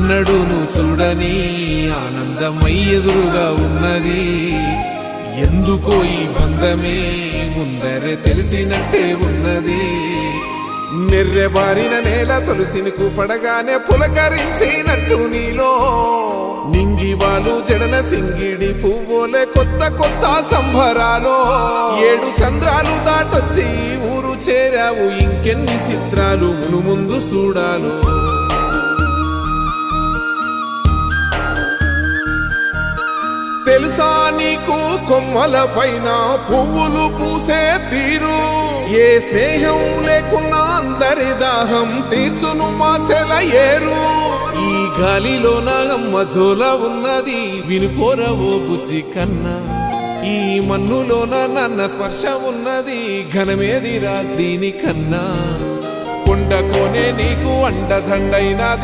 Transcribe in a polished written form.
ఎన్నడూను చూడని ఆనందమై ఎదురుగా ఉన్నది. ఎందుకో ఈ బంధమే ముందరే తెలిసినట్టే ఉన్నది. నెర్రెబారిన నేల తులసిని పడగానే పులకరించినట్టు నీలో నింగివాలు జడన సింగిడి పువ్వులే కొత్త కొత్త సంబరాలో. 7 సంద్రాలు దాటొచ్చి ఊరు చేరావు, ఇంకెన్ని చిత్రాలు మును ముందు చూడాలో. తెలుసా నీకు కొమ్మల పైన పువ్వులు పూసే తీరు, ఏ స్నేహం లేకున్నా అందరి దాహం తీర్చును మాసెల ఏరు. ఈ గాలిలోన అమ్మ జోల ఉన్నది, వినుకోరవో బుజ్జి కన్నా. ఈ మన్నులోన నన్న స్పర్శ ఉన్నది, ఘనమేదిరా దీనికన్నా. కొండకోనే నీకు అండదండైనది.